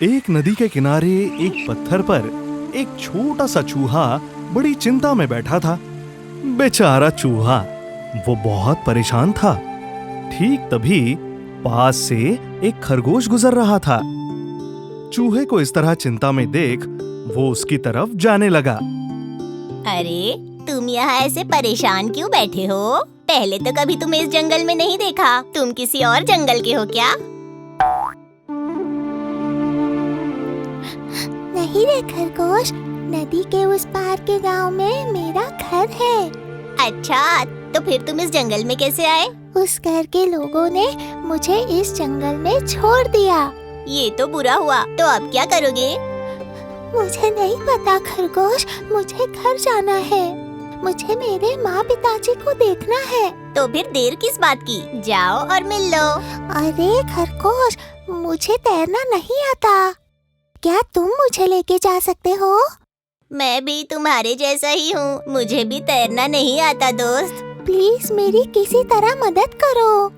एक नदी के किनारे एक पत्थर पर एक छोटा सा चूहा बड़ी चिंता में बैठा था। बेचारा चूहा, वो बहुत परेशान था। ठीक तभी पास से एक खरगोश गुजर रहा था। चूहे को इस तरह चिंता में देख वो उसकी तरफ जाने लगा। अरे, तुम यहाँ ऐसे परेशान क्यों बैठे हो? पहले तो कभी तुम्हें इस जंगल में नहीं देखा। तुम किसी और जंगल के हो क्या? नहीं रे खरगोश, नदी के उस पार के गांव में मेरा घर है। अच्छा, तो फिर तुम इस जंगल में कैसे आए? उस घर के लोगों ने मुझे इस जंगल में छोड़ दिया। ये तो बुरा हुआ। तो अब क्या करोगे? मुझे नहीं पता खरगोश, मुझे घर जाना है। मुझे मेरे माँ पिताजी को देखना है। तो फिर देर किस बात की? जाओ और मिल लो। अरे खरगोश, मुझे तैरना नहीं आता। क्या तुम मुझे लेके जा सकते हो? मैं भी तुम्हारे जैसा ही हूँ। मुझे भी तैरना नहीं आता दोस्त। प्लीज मेरी किसी तरह मदद करो।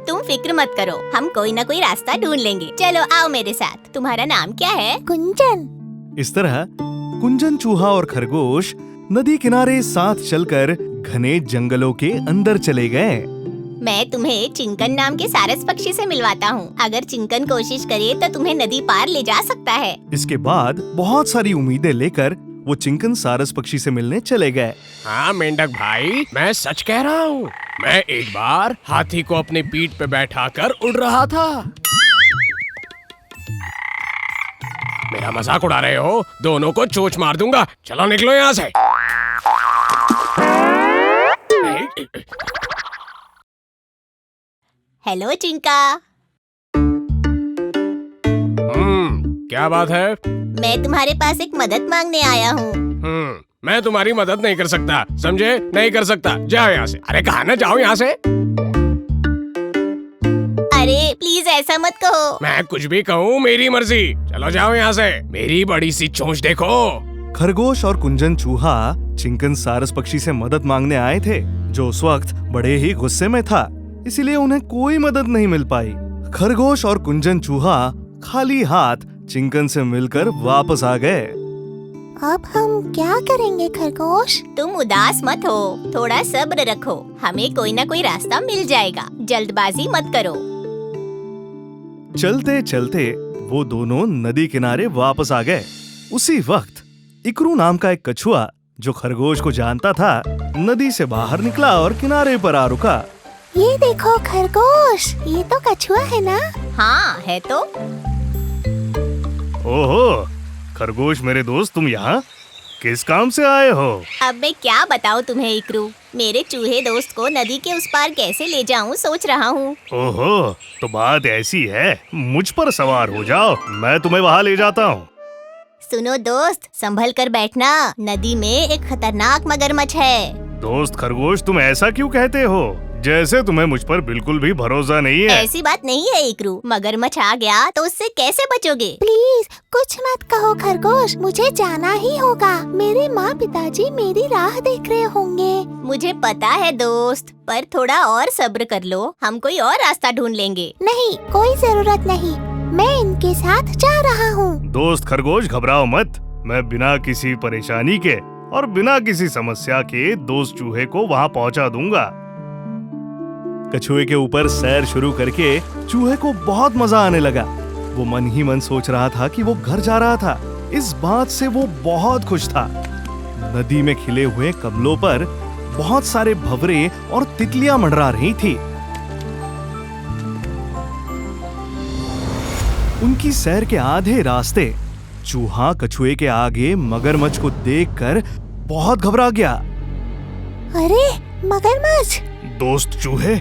तुम फिक्र मत करो, हम कोई ना कोई रास्ता ढूंढ लेंगे। चलो आओ मेरे साथ। तुम्हारा नाम क्या है? कुंजन। इस तरह कुंजन चूहा और खरगोश नदी किनारे साथ चलकर घने जंगलों के अंदर चले गए। मैं तुम्हें चिंकन नाम के सारस पक्षी से मिलवाता हूँ। अगर चिंकन कोशिश करे तो तुम्हें नदी पार ले जा सकता है। इसके बाद बहुत सारी उम्मीदें लेकर वो चिंकन सारस पक्षी से मिलने चले गए। हाँ मेंढक भाई, मैं सच कह रहा हूँ। मैं एक बार हाथी को अपनी पीठ पे बैठाकर उड़ रहा था। मेरा मजाक उड़ा रहे हो? दोनों को चोंच मार दूंगा। चलो निकलो यहाँ से। हेलो चिंका। क्या बात है? मैं तुम्हारे पास एक मदद मांगने आया हूँ। मैं तुम्हारी मदद नहीं कर सकता, समझे? नहीं कर सकता। जाओ यहाँ से। अरे कहा ना, जाओ यहाँ से। अरे प्लीज ऐसा मत कहो। मैं कुछ भी कहूँ मेरी मर्जी। चलो जाओ यहाँ से। मेरी बड़ी सी चोंच देखो। खरगोश और कुंजन चूहा चिंकन सारस पक्षी से मदद मांगने आए थे, जो उस वक्त बड़े ही गुस्से में था। इसीलिए उन्हें कोई मदद नहीं मिल पाई। खरगोश और कुंजन चूहा खाली हाथ चिंकन से मिलकर वापस आ गए। अब हम क्या करेंगे खरगोश? तुम उदास मत हो, थोड़ा सब्र रखो। हमें कोई ना कोई रास्ता मिल जाएगा। जल्दबाजी मत करो। चलते चलते वो दोनों नदी किनारे वापस आ गए। उसी वक्त इकरू नाम का एक कछुआ, जो खरगोश को जानता था, नदी से बाहर निकला और किनारे पर आ रुका। ये देखो खरगोश, ये तो कछुआ है ना? हाँ है तो। ओहो खरगोश मेरे दोस्त, तुम यहाँ किस काम से आए हो? अब मैं क्या बताऊँ तुम्हें इकरू। मेरे चूहे दोस्त को नदी के उस पार कैसे ले जाऊँ सोच रहा हूँ। ओहो, तो बात ऐसी है। मुझ पर सवार हो जाओ, मैं तुम्हें वहाँ ले जाता हूँ। सुनो दोस्त, संभल कर बैठना। नदी में एक खतरनाक मगरमच्छ है। दोस्त खरगोश, तुम ऐसा क्यों कहते हो? जैसे तुम्हें मुझ पर बिल्कुल भी भरोसा नहीं है। ऐसी बात नहीं है इकरू। मगरमच्छ आ गया तो उससे कैसे बचोगे? प्लीज कुछ मत कहो खरगोश, मुझे जाना ही होगा। मेरे माँ पिताजी मेरी राह देख रहे होंगे। मुझे पता है दोस्त, पर थोड़ा और सब्र कर लो। हम कोई और रास्ता ढूंढ लेंगे। नहीं, कोई जरूरत नहीं। मैं इनके साथ जा रहा हूँ। दोस्त खरगोश, घबराओ मत। मैं बिना किसी परेशानी के और बिना किसी समस्या के दोस्त चूहे को वहाँ पहुँचा दूंगा। कछुए के ऊपर सैर शुरू करके चूहे को बहुत मजा आने लगा। वो मन ही मन सोच रहा था कि वो घर जा रहा था। इस बात से वो बहुत खुश था। नदी में खिले हुए कमलों पर बहुत सारे भंवरे और तितलियां मंडरा रही थी। उनकी सैर के आधे रास्ते चूहा कछुए के आगे मगरमच्छ को देखकर बहुत घबरा गया। अरे मगरमच्छ! दोस्त चूहे,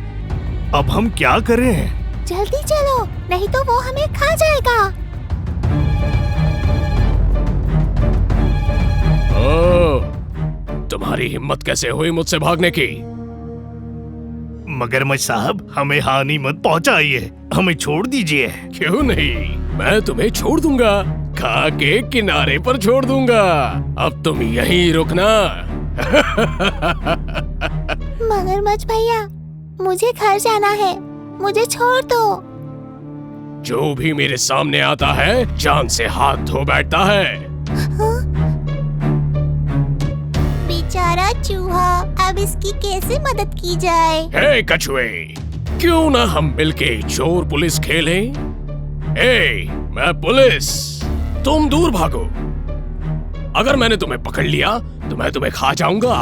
अब हम क्या करें? जल्दी चलो, नहीं तो वो हमें खा जाएगा। तुम्हारी हिम्मत कैसे हुई मुझसे भागने की? मगरमच्छ साहब, हमें हानि मत पहुंचाइए, हमें छोड़ दीजिए। क्यों नहीं, मैं तुम्हें छोड़ दूंगा। खा के किनारे पर छोड़ दूंगा। अब तुम यहीं रुकना। मगरमच्छ भैया, मुझे घर जाना है, मुझे छोड़ दो। जो भी मेरे सामने आता है जान से हाथ धो बैठता है। बेचारा चूहा, अब इसकी कैसे मदद की जाए? हे कछुए, क्यों ना हम मिलके चोर पुलिस खेलें? मैं पुलिस, तुम दूर भागो। अगर मैंने तुम्हें पकड़ लिया तो मैं तुम्हें खा जाऊंगा।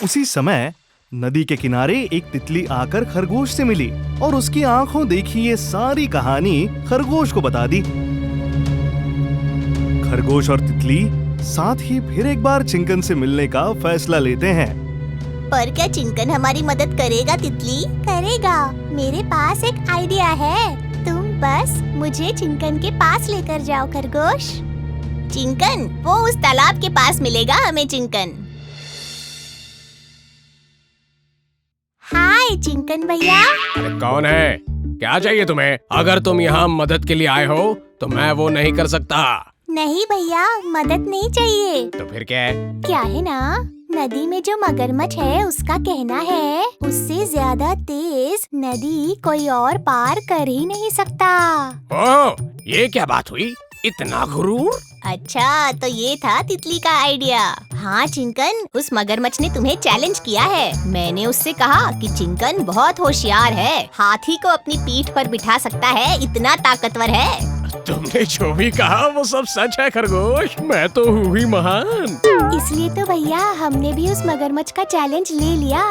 उसी समय नदी के किनारे एक तितली आकर खरगोश से मिली और उसकी आंखों देखी ये सारी कहानी खरगोश को बता दी। खरगोश और तितली साथ ही फिर एक बार चिंकन से मिलने का फैसला लेते हैं। पर क्या चिंकन हमारी मदद करेगा तितली? करेगा। मेरे पास एक आइडिया है। तुम बस मुझे चिंकन के पास लेकर जाओ खरगोश। चिंकन, वो उस तालाब के पास मिलेगा हमें चिंकन। हाय चिंकन भैया। अरे कौन है? क्या चाहिए तुम्हें? अगर तुम यहाँ मदद के लिए आए हो तो मैं वो नहीं कर सकता। नहीं भैया, मदद नहीं चाहिए। तो फिर क्या है? क्या है ना, नदी में जो मगरमच्छ है उसका कहना है उससे ज्यादा तेज नदी कोई और पार कर ही नहीं सकता। ओह, ये क्या बात हुई? इतना गुरूर? अच्छा, तो ये था तितली का आइडिया। हाँ चिंकन, उस मगरमच्छ ने तुम्हें चैलेंज किया है। मैंने उससे कहा कि चिंकन बहुत होशियार है, हाथी को अपनी पीठ पर बिठा सकता है, इतना ताकतवर है। तुमने जो भी कहा वो सब सच है खरगोश। मैं तो हूँ ही महान। इसलिए तो भैया हमने भी उस मगरमच्छ का चैलेंज ले लिया।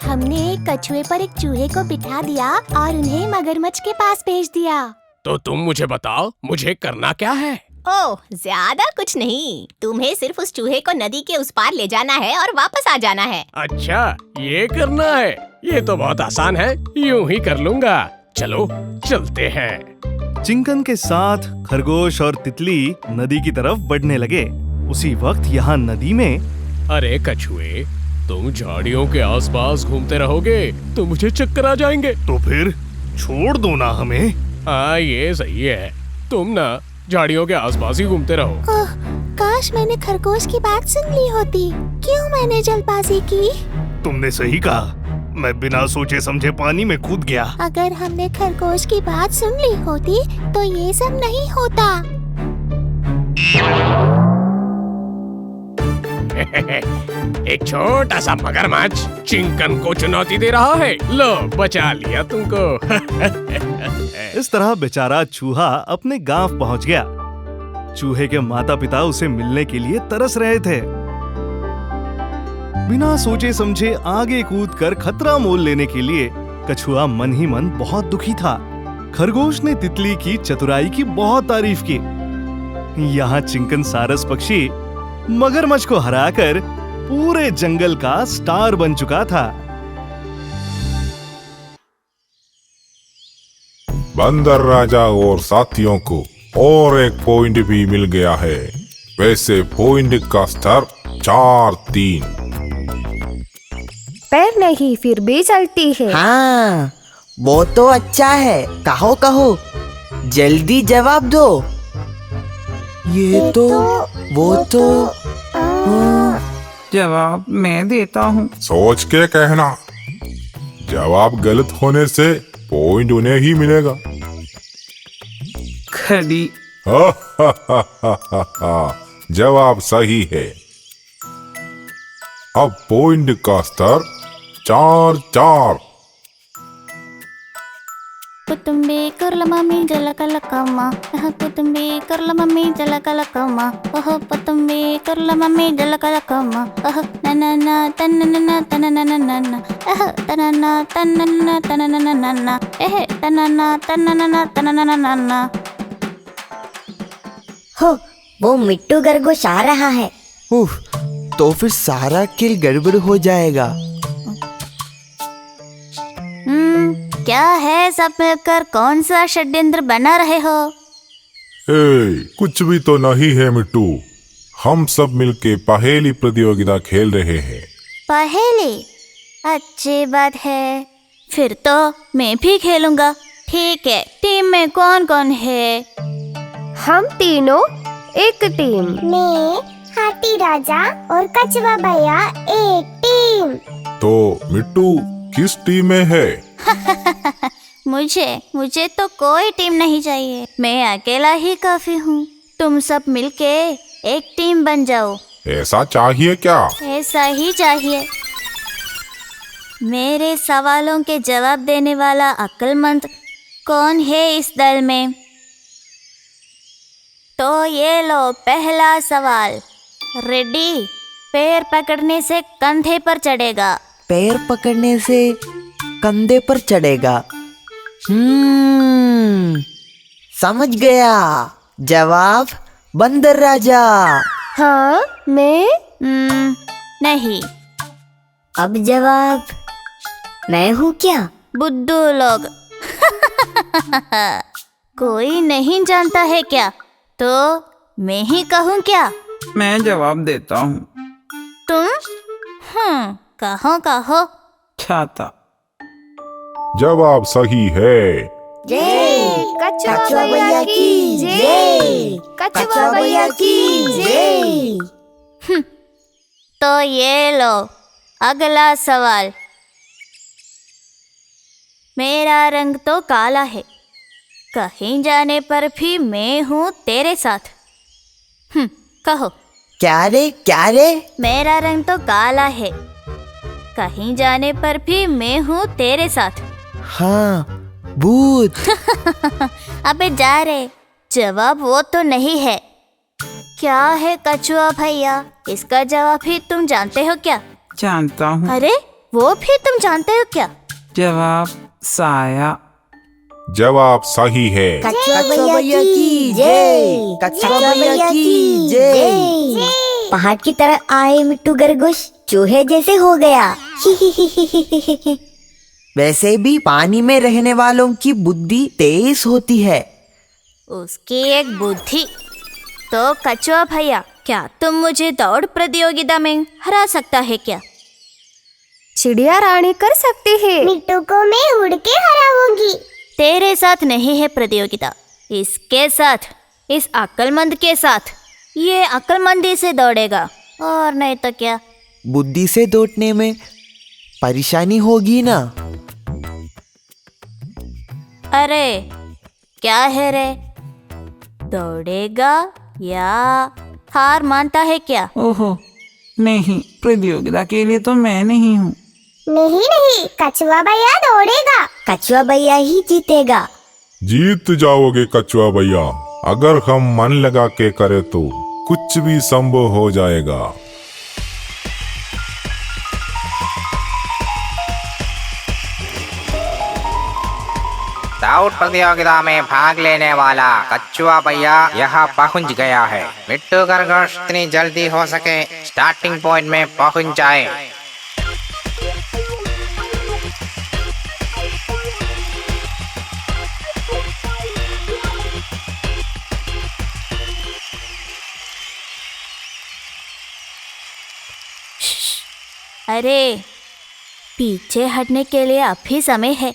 हमने एक कछुए पर एक चूहे को बिठा दिया और उन्हें मगरमच्छ के पास भेज दिया। तो तुम मुझे बताओ, मुझे करना क्या है? ओह, ज्यादा कुछ नहीं। तुम्हें सिर्फ उस चूहे को नदी के उस पार ले जाना है और वापस आ जाना है। अच्छा, ये करना है? ये तो बहुत आसान है, यूं ही कर लूंगा। चलो चलते हैं। चिंकन के साथ खरगोश और तितली नदी की तरफ बढ़ने लगे। उसी वक्त यहाँ नदी में अरे कछुए, तुम झाड़ियों के आसपास घूमते रहोगे तो मुझे चक्कर आ जाएंगे। तो फिर छोड़ दो ना हमें। हाँ, ये सही है। तुम ना झाड़ियों के आसपास ही घूमते रहो। ओह, काश मैंने खरगोश की बात सुन ली होती। क्यों मैंने जल्दबाजी की? तुमने सही कहा, मैं बिना सोचे समझे पानी में कूद गया। अगर हमने खरगोश की बात सुन ली होती तो ये सब नहीं होता। एक छोटा सा मगरमच्छ चिंकन को चुनौती दे रहा है। लो, बचा लिया तुमको। इस तरह बेचारा चूहा अपने गांव पहुंच गया। चूहे के माता पिता उसे मिलने के लिए तरस रहे थे। बिना सोचे समझे आगे कूदकर खतरा मोल लेने के लिए कछुआ मन ही मन बहुत दुखी था। खरगोश ने तितली की चतुराई की बहुत तारीफ की। यहाँ चिंकन सारस पक्षी मगरमच्छ को हराकर पूरे जंगल का स्टार बन चुका था। बंदर राजा और साथियों को और एक पॉइंट भी मिल गया है। वैसे पॉइंट का स्तर 4-3। पर नहीं, फिर भी चलती है। हाँ, वो तो अच्छा है। कहो कहो, जल्दी जवाब दो। ये तो वो तो जवाब मैं देता हूँ। सोच के कहना, जवाब गलत होने से पॉइंट उन्हें ही मिलेगा। खड़ी। जवाब सही है। अब पॉइंट का स्तर 4-4। कुतुंबे करला मम्मी जलकलकम्मा, कुतुंबे करला मम्मी जलकलकम्मा, ओह कुतुंबे करला मम्मी जलकलकम्मा, ओह ननना तननना तननना, एह तनना तननना तननना, एह तनना तननना तननना। हो, वो मिट्टू खरगोश आ रहा है। उफ, तो फिर सारा खेल गड़बड़ हो जाएगा। क्या है, सब मिलकर कौन सा षड्यंत्र बना रहे हो? कुछ भी तो नहीं है मिट्टू। हम सब मिलके पहेली प्रतियोगिता खेल रहे हैं। पहेली? अच्छी बात है। फिर तो मैं भी खेलूंगा। ठीक है, टीम में कौन कौन है? हम तीनों एक टीम। मैं, हाथी राजा और कछुआ भैया एक टीम। तो मिट्टू, किस टीम में है? मुझे तो कोई टीम नहीं चाहिए। मैं अकेला ही काफी हूँ। तुम सब मिलके एक टीम बन जाओ। ऐसा चाहिए क्या? ऐसा ही चाहिए। मेरे सवालों के जवाब देने वाला अक्लमंद कौन है इस दल में? तो ये लो पहला सवाल। रेडी? पैर पकड़ने से कंधे पर चढ़ेगा। पैर पकड़ने से कंधे पर चढ़ेगा। समझ गया। जवाब बंदर राजा। हाँ, मैं? नहीं। अब जवाब मैं हूँ क्या? बुद्धू लोग। कोई नहीं जानता है क्या? तो मैं ही कहूँ क्या? मैं जवाब देता हूँ। तुम? कहो। छाता। जवाब सही है। जय कछुआ भैया की जय। कछुआ भैया की जय। तो ये लो अगला सवाल। मेरा रंग तो काला है, कहीं जाने पर भी मैं हूँ तेरे साथ। कहो। क्या रे? मेरा रंग तो काला है, कहीं जाने पर भी मैं हूँ तेरे साथ। हाँ, भूत। अबे जा रे, जवाब वो तो नहीं है। क्या है कछुआ भैया? इसका जवाब भी तुम जानते हो क्या? जानता हूँ। अरे वो भी तुम जानते हो क्या? जवाब साया। जवाब सही है। कछुआ भैया की जय। कछुआ भैया की जय। पहाड़ की तरह आए मिट्टू खरगोश चूहे जैसे हो गया। वैसे भी पानी में रहने वालों की बुद्धि तेज होती है। उसकी एक बुद्धि। तो कछुआ भैया, क्या तुम मुझे दौड़ प्रतियोगिता में हरा सकता है क्या? चिड़िया रानी कर सकती है। मिट्टू को मैं उड़ के हराऊंगी। तेरे साथ नहीं है प्रतियोगिता, इसके साथ, इस अक्लमंद के साथ। ये अक्लमंदी से दौड़ेगा, और नहीं तो क्या। बुद्धि से दौड़ने में परेशानी होगी ना। अरे क्या है रे? दौड़ेगा या हार मानता है क्या? ओहो नहीं, प्रतियोगिता के लिए तो मैं नहीं हूँ। नहीं, कछुआ भैया दौड़ेगा। कछुआ भैया ही जीतेगा। जीत जाओगे कछुआ भैया। अगर हम मन लगा के करे तो कुछ भी संभव हो जाएगा। दौड़ प्रतियोगिता में भाग लेने वाला कछुआ भैया यहाँ पहुँच गया है। मिट्टू खरगोश जितनी जल्दी हो सके स्टार्टिंग पॉइंट में पहुँच जाए। अरे पीछे हटने के लिए अब भी समय है।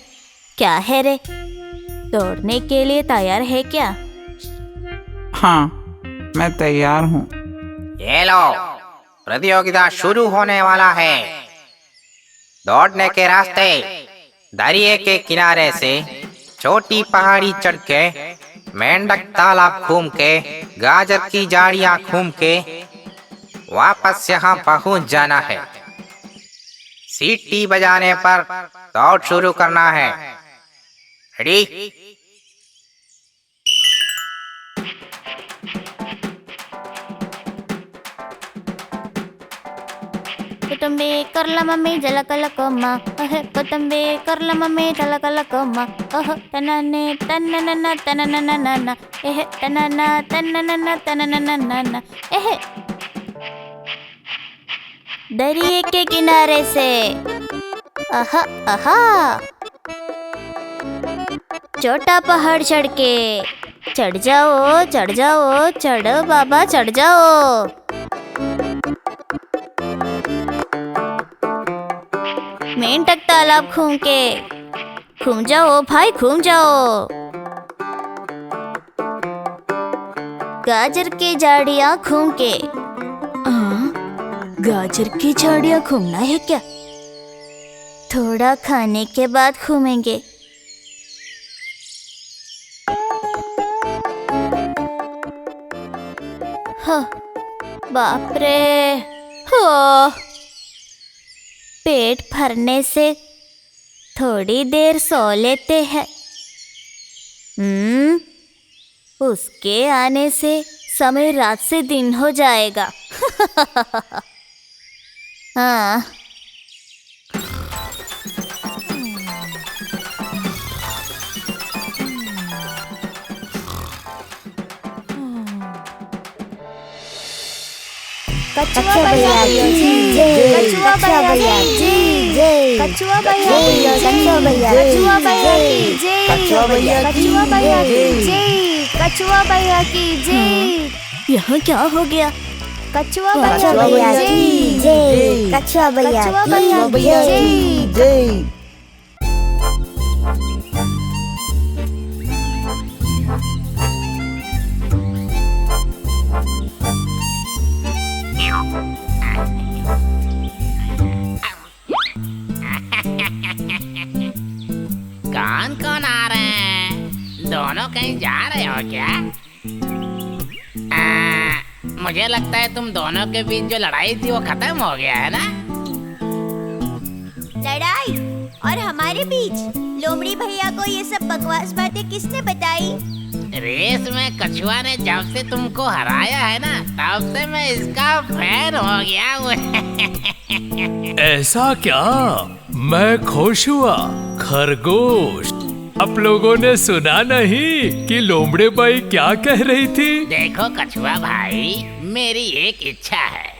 क्या है रे? दौड़ने के लिए तैयार है क्या? हाँ, मैं तैयार हूँ। ये लो, प्रतियोगिता शुरू होने वाला है। दौड़ने के रास्ते दरिया के किनारे से छोटी पहाड़ी चढ़ के, मेंढक तालाब घूम के, गाजर की झाड़ियाँ घूम के वापस यहाँ पहुँच जाना है। सीटी बजाने पर दौड़ शुरू करना है। रेडी? कुटुंबे करला मम्मी जलकल कोमा, कुटुंबे करला मम्मी जलकल कोमा, तनने तननना तननना, तनना तननना तननना, दरिया के किनारे से। छोटा पहाड़ चढ़ के, चढ़ जाओ चढ़ो बाबा चढ़ जाओ। मेंढक तालाब घूम जाओ भाई, घूम जाओ। गाजर की झाड़ियाँ घूम के। गाजर की झाड़ियाँ घूमना है क्या? थोड़ा खाने के बाद घूमेंगे। हाँ, बाप रे, हो पेट भरने से थोड़ी देर सो लेते हैं। उसके आने से समय रात से दिन हो जाएगा। हाँ। कछुआ भैया की जय, कछुआ भैया की जय, कछुआ भैया की जय, कछुआ भैया की जय, कछुआ भैया की जय, कछुआ भैया की जय। यहाँ क्या हो गया? कछुआ भैया की जय, कछुआ भैया की जय। कौन कौन आ रहे हैं? दोनों कहीं जा रहे हो क्या? मुझे लगता है तुम दोनों के बीच जो लड़ाई थी वो खत्म हो गया है ना? लड़ाई? और हमारे बीच? लोमड़ी भैया को ये सब बकवास बातें किसने बताई? रेस में कछुआ ने जब से तुमको हराया है ना, तब से मैं इसका फैन हो गया हूँ। ऐसा क्या? मैं खुश हुआ। खरगोश, आप लोगों ने सुना नहीं कि लोमड़े बाई क्या कह रही थी? देखो कछुआ भाई, मेरी एक इच्छा है।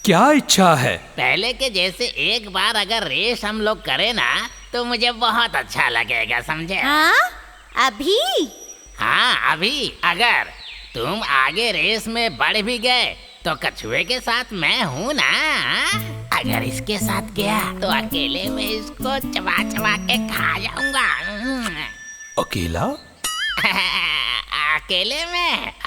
क्या इच्छा है? पहले के जैसे एक बार अगर रेस हम लोग करें ना, तो मुझे बहुत अच्छा लगेगा, समझे? हाँ? अभी? हाँ अभी। अगर तुम आगे रेस में बढ़ भी गए तो कछुए के साथ मैं हूँ ना। अगर इसके साथ गया तो अकेले में इसको चबा चबा के खा जाऊंगा। अकेला?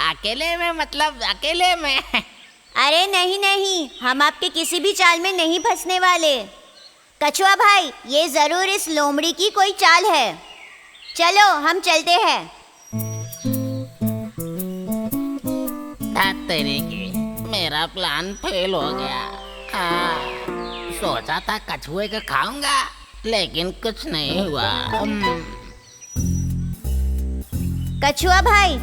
अकेले में मतलब अकेले में। अरे नहीं नहीं, हम आपके किसी भी चाल में नहीं फंसने वाले। कछुआ भाई, ये जरूर इस लोमड़ी की कोई चाल है। चलो हम चलते हैं। मेरा प्लान फेल हो गया। सोचा था कछुए को खाऊंगा, लेकिन कुछ नहीं हुआ। कछुआ भाई,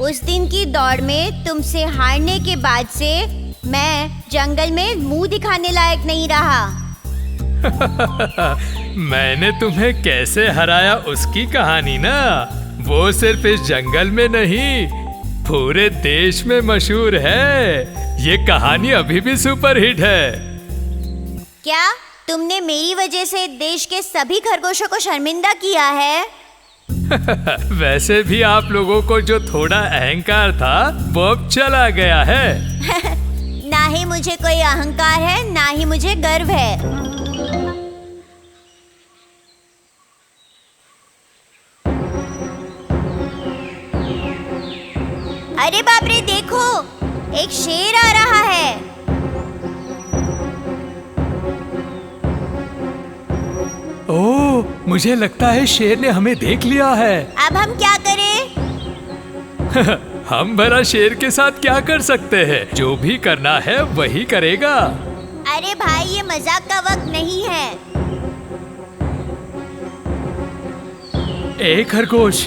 उस दिन की दौड़ में तुमसे हारने के बाद से मैं जंगल में मुंह दिखाने लायक नहीं रहा। मैंने तुम्हें कैसे हराया उसकी कहानी ना, वो सिर्फ इस जंगल में नहीं, पूरे देश में मशहूर है। ये कहानी अभी भी सुपरहिट है। क्या तुमने मेरी वजह से देश के सभी खरगोशों को शर्मिंदा किया है? वैसे भी आप लोगों को जो थोड़ा अहंकार था वो अब चला गया है। ना ही मुझे कोई अहंकार है, ना ही मुझे गर्व है। अरे बाप रे, देखो एक शेर आ रहा है। ओह, मुझे लगता है शेर ने हमें देख लिया है। अब हम क्या करें? हम भला शेर के साथ क्या कर सकते हैं? जो भी करना है वही करेगा। अरे भाई, ये मजाक का वक्त नहीं है। ए खरगोश,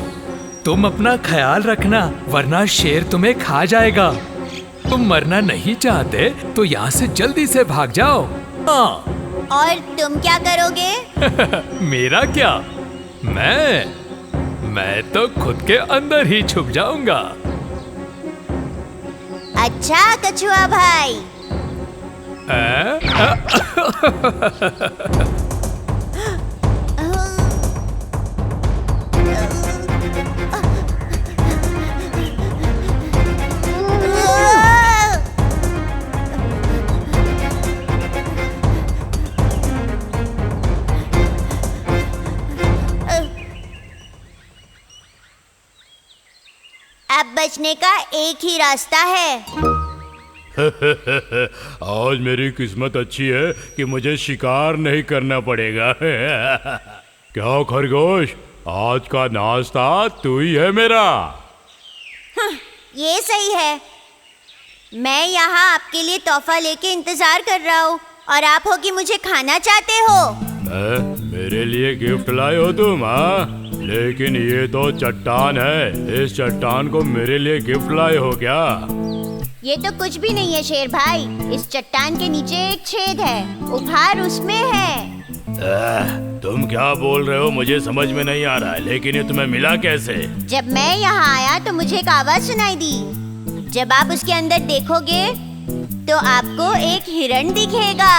तुम अपना ख्याल रखना, वरना शेर तुम्हें खा जाएगा। तुम मरना नहीं चाहते तो यहाँ से जल्दी से भाग जाओ। हाँ। और तुम क्या करोगे? मेरा क्या? मैं तो खुद के अंदर ही छुप जाऊंगा। अच्छा कछुआ भाई। अब बचने का एक ही रास्ता है। आज मेरी किस्मत अच्छी है कि मुझे शिकार नहीं करना पड़ेगा। क्या खरगोश, आज का नाश्ता तू ही है मेरा। ये सही है। मैं यहाँ आपके लिए तोहफा लेके इंतजार कर रहा हूँ और आप हो कि मुझे खाना चाहते हो। मेरे लिए गिफ्ट लाए हो तुम? हाँ, लेकिन ये तो चट्टान है। इस चट्टान को मेरे लिए गिफ्ट लाए हो क्या? ये तो कुछ भी नहीं है शेर भाई। इस चट्टान के नीचे एक छेद है, उपहार उसमें है। तुम क्या बोल रहे हो? मुझे समझ में नहीं आ रहा है। लेकिन ये तुम्हें मिला कैसे? जब मैं यहाँ आया तो मुझे एक आवाज सुनाई दी। जब आप उसके अंदर देखोगे तो आपको एक हिरण दिखेगा।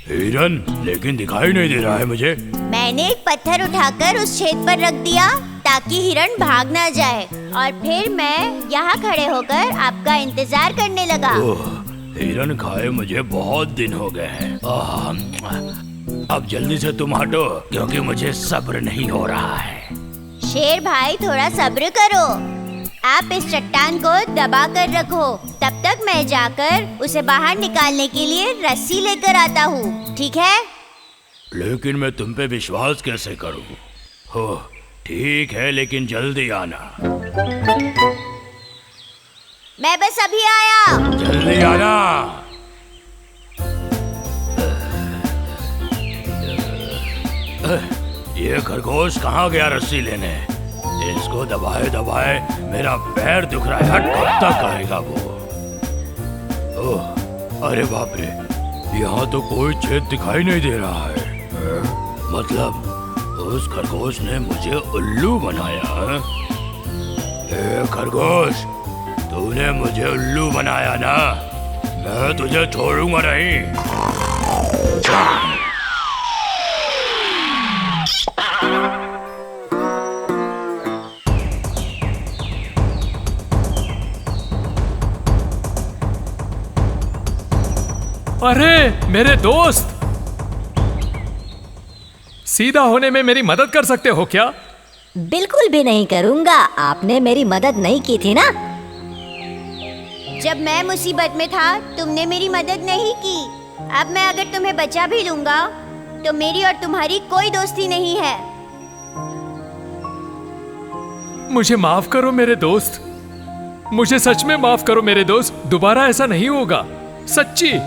हिरन? लेकिन दिखाई नहीं दे रहा है मुझे। मैंने एक पत्थर उठाकर उस छेद पर रख दिया ताकि हिरण भाग ना जाए, और फिर मैं यहाँ खड़े होकर आपका इंतजार करने लगा। हिरन खाए मुझे बहुत दिन हो गए हैं। अब जल्दी से तुम हटो, क्योंकि मुझे सब्र नहीं हो रहा है। शेर भाई थोड़ा सब्र करो। आप इस चट्टान को दबा कर रखो, तब तक मैं जाकर उसे बाहर निकालने के लिए रस्सी लेकर आता हूँ, ठीक है? लेकिन मैं तुम पे विश्वास कैसे करूँ? हो ठीक है, लेकिन जल्दी आना। मैं बस अभी आया। जल्दी आना। ये खरगोश कहाँ गया रस्सी लेने? इसको दबाए दबाए मेरा पैर दुख रहा है। हट, कब तक आएगा वो? ओह, अरे बाप रे, यहाँ तो कोई छेद दिखाई नहीं दे रहा है। मतलब उस खरगोश ने मुझे उल्लू बनाया। ए खरगोश, तूने मुझे उल्लू बनाया ना? मैं तुझे छोड़ूंगा नहीं। अरे मेरे दोस्त, सीधा होने में मेरी मदद कर सकते हो क्या? बिल्कुल भी नहीं करूँगा। आपने मेरी मदद नहीं की थी ना? जब मैं मुसीबत में था तुमने मेरी मदद नहीं की। अब मैं अगर तुम्हें बचा भी लूंगा तो मेरी और तुम्हारी कोई दोस्ती नहीं है। मुझे माफ करो मेरे दोस्त, मुझे सच में माफ करो मेरे दोस्त। दोबारा ऐसा नहीं होगा, सच्ची।